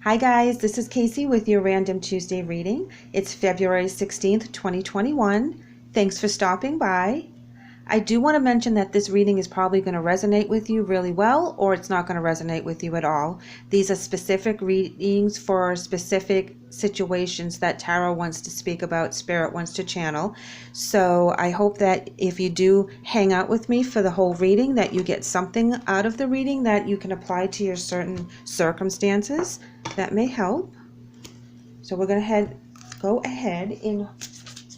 Hi guys, this is Kacee with your Random Tuesday reading. It's February 16th, 2021. Thanks for stopping by. I do want to mention that this reading is probably going to resonate with you really well, or it's not going to resonate with you at all. These are specific readings for specific situations that tarot wants to speak about, spirit wants to channel. So I hope that if you do hang out with me for the whole reading, that you get something out of the reading that you can apply to your certain circumstances. That may help. So we're going to go ahead and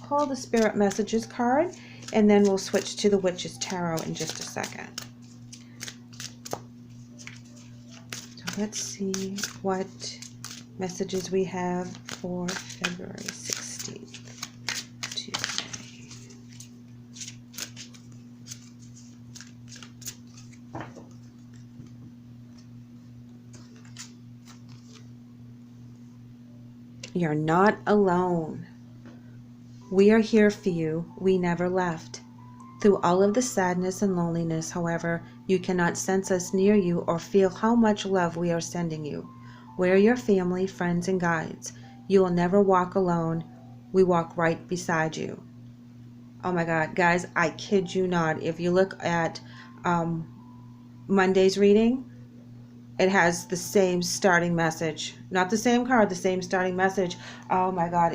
pull the Spirit Messages card, and then we'll switch to the Witch's Tarot in just a second. So let's see what messages we have for February 16th, Tuesday. You're not alone. We are here for you. We never left. Through all of the sadness and loneliness, however, you cannot sense us near you or feel how much love we are sending you. We're your family, friends, and guides. You will never walk alone. We walk right beside you. Oh my God, guys, I kid you not. If you look at Monday's reading, it has the same starting message, not the same card, the same starting message. Oh my God,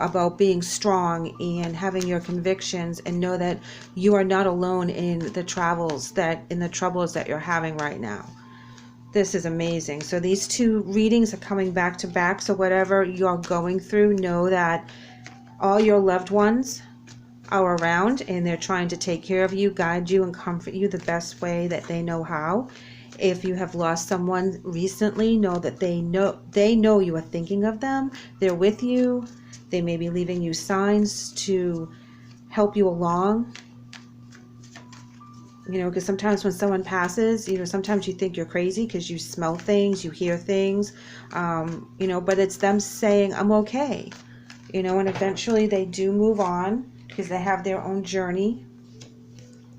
about being strong and having your convictions, and know that you are not alone in the troubles that you're having right now. This is amazing. So these two readings are coming back to back. So whatever you're going through, know that all your loved ones are around, and they're trying to take care of you, guide you, and comfort you the best way that they know how. If you have lost someone recently, know that they know you are thinking of them. They're with you. They may be leaving you signs to help you along. Because sometimes when someone passes, sometimes you think you're crazy because you smell things, you hear things, but it's them saying, I'm okay. And eventually they do move on because they have their own journey.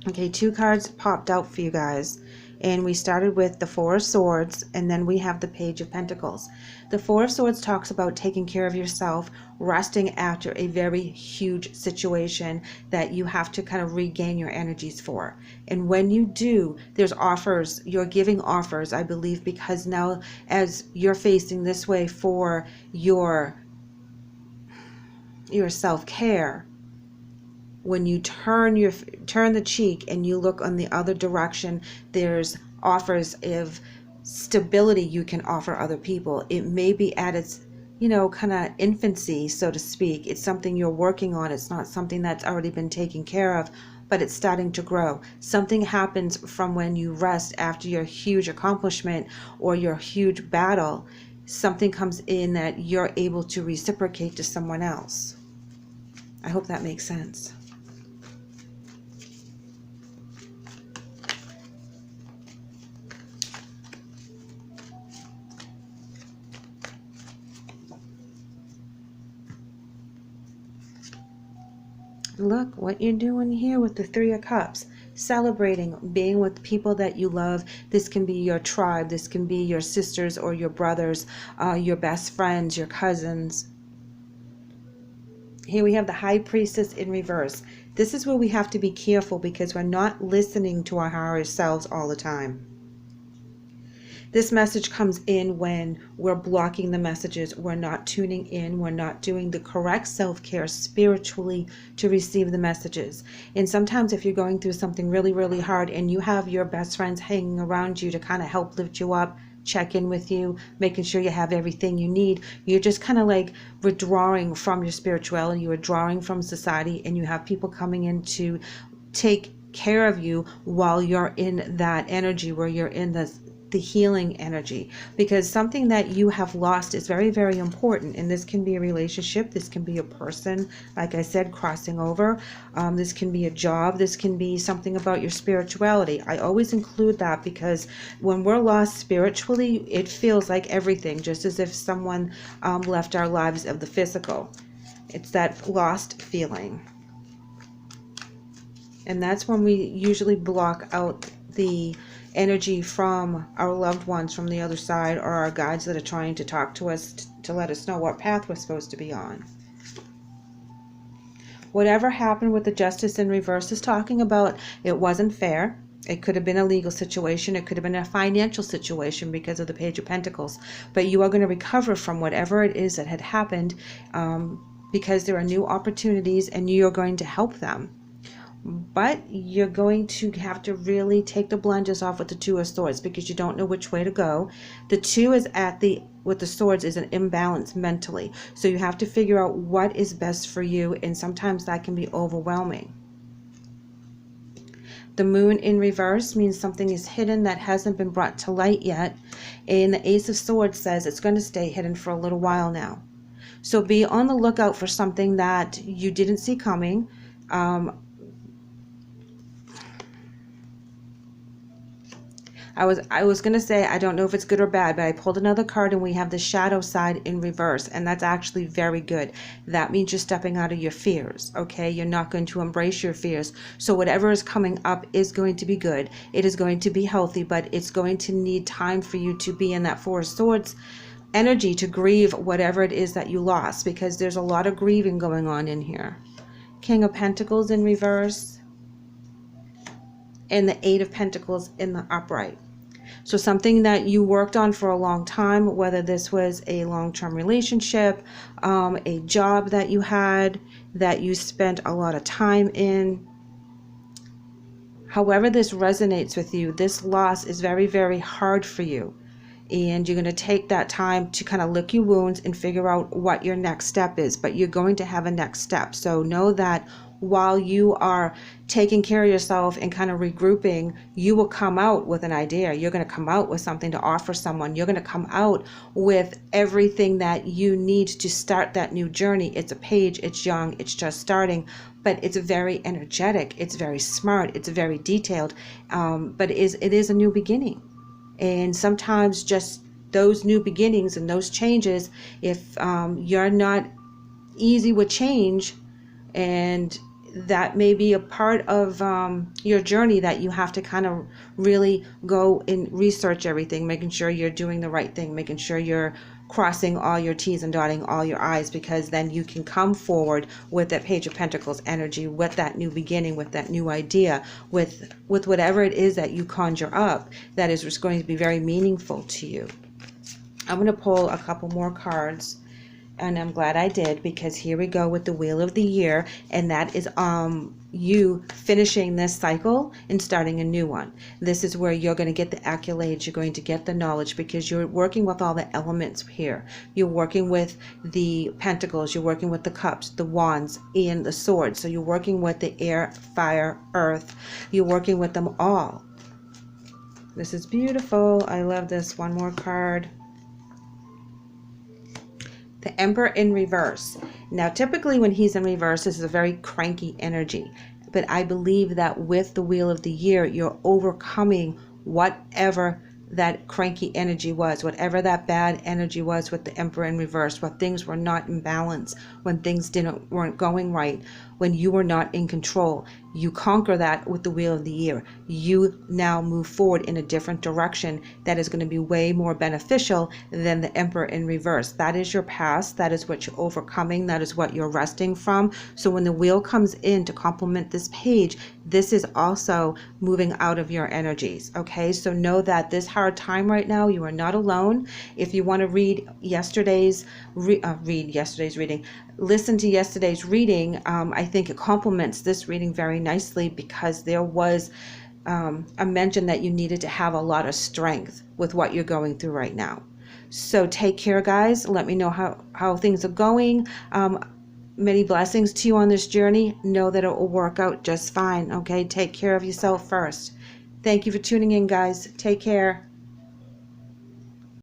Okay, two cards popped out for you guys. And we started with the Four of Swords, and then we have the Page of Pentacles. The Four of Swords talks about taking care of yourself, resting after a very huge situation that you have to kind of regain your energies for. And when you do, there's offers. You're giving offers, I believe, because now as you're facing this way for your self-care, when you turn the cheek and you look on the other direction, there's offers of stability you can offer other people. It may be at its, kind of infancy, so to speak. It's something you're working on. It's not something that's already been taken care of, but it's starting to grow. Something happens from when you rest after your huge accomplishment or your huge battle. Something comes in that you're able to reciprocate to someone else. I hope that makes sense. Look what you're doing here with the Three of Cups. Celebrating, being with people that you love. This can be your tribe. This can be your sisters or your brothers, your best friends, your cousins. Here we have the High Priestess in reverse. This is where we have to be careful because we're not listening to our higher selves all the time. This message comes in when we're blocking the messages, we're not tuning in, we're not doing the correct self-care spiritually to receive the messages. And sometimes if you're going through something really, really hard and you have your best friends hanging around you to kind of help lift you up, check in with you, making sure you have everything you need, you're just kind of like withdrawing from your spirituality, you're withdrawing from society, and you have people coming in to take care of you while you're in that energy, where you're in the healing energy, because something that you have lost is very, very important. And this can be a relationship, this can be a person, like I said, crossing over, this can be a job, this can be something about your spirituality. I always include that because when we're lost spiritually, it feels like everything, just as if someone left our lives of the physical. It's that lost feeling. And that's when we usually block out the energy from our loved ones from the other side, or our guides that are trying to talk to us to let us know what path we're supposed to be on. Whatever happened with the Justice in reverse is talking about it wasn't fair. It could have been a legal situation. It could have been a financial situation because of the Page of Pentacles. But you are going to recover from whatever it is that had happened, because there are new opportunities and you're going to help them. But you're going to have to really take the blinders off with the Two of Swords, because you don't know which way to go. The Two is with the Swords is an imbalance mentally. So you have to figure out what is best for you, and sometimes that can be overwhelming. The Moon in reverse means something is hidden that hasn't been brought to light yet. And the Ace of Swords says it's going to stay hidden for a little while now. So be on the lookout for something that you didn't see coming. I was going to say, I don't know if it's good or bad, but I pulled another card and we have the shadow side in reverse, and that's actually very good. That means you're stepping out of your fears, okay? You're not going to embrace your fears. So whatever is coming up is going to be good. It is going to be healthy, but it's going to need time for you to be in that Four of Swords energy to grieve whatever it is that you lost, because there's a lot of grieving going on in here. King of Pentacles in reverse, and the Eight of Pentacles in the upright. So something that you worked on for a long time, whether this was a long-term relationship, a job that you had, that you spent a lot of time in. However this resonates with you, this loss is very, very hard for you. And you're going to take that time to kind of lick your wounds and figure out what your next step is. But you're going to have a next step. So know that while you are taking care of yourself and kind of regrouping, you will come out with an idea. You're going to come out with something to offer someone. You're going to come out with everything that you need to start that new journey. It's a page, it's young, it's just starting, but it's very energetic, it's very smart, it's very detailed, but it is a new beginning. And sometimes just those new beginnings and those changes, if you're not easy with change, and that may be a part of your journey that you have to kind of really go and research everything, making sure you're doing the right thing, making sure you're crossing all your T's and dotting all your I's, because then you can come forward with that Page of Pentacles energy, with that new beginning, with that new idea, with whatever it is that you conjure up that is just going to be very meaningful to you. I'm going to pull a couple more cards, and I'm glad I did, because here we go with the Wheel of the Year, and that is you finishing this cycle and starting a new one. This is where you're going to get the accolades, you're going to get the knowledge, because you're working with all the elements here. You're working with the Pentacles, you're working with the Cups, the Wands, and the Swords. So you're working with the air, fire, earth. You're working with them all. This is beautiful. I love this. One more card. The Emperor in reverse. Now, typically when he's in reverse, this is a very cranky energy. But I believe that with the Wheel of the Year, you're overcoming whatever that cranky energy was, whatever that bad energy was with the Emperor in reverse, when things were not in balance, when things weren't going right, when you were not in control. You conquer that with the Wheel of the Year. You now move forward in a different direction that is going to be way more beneficial than the Emperor in reverse. That is your past. That is what you're overcoming. That is what you're resting from. So when the Wheel comes in to complement this page, this is also moving out of your energies. Okay, so know that this hard time right now, you are not alone. If you want to read yesterday's reading, listen to yesterday's reading. I think it complements this reading very nicely, because there was a mention that you needed to have a lot of strength with what you're going through right now. So take care, guys. Let me know how things are going. Many blessings to you on this journey. Know that it will work out just fine. Okay, take care of yourself first. Thank you for tuning in, guys. Take care.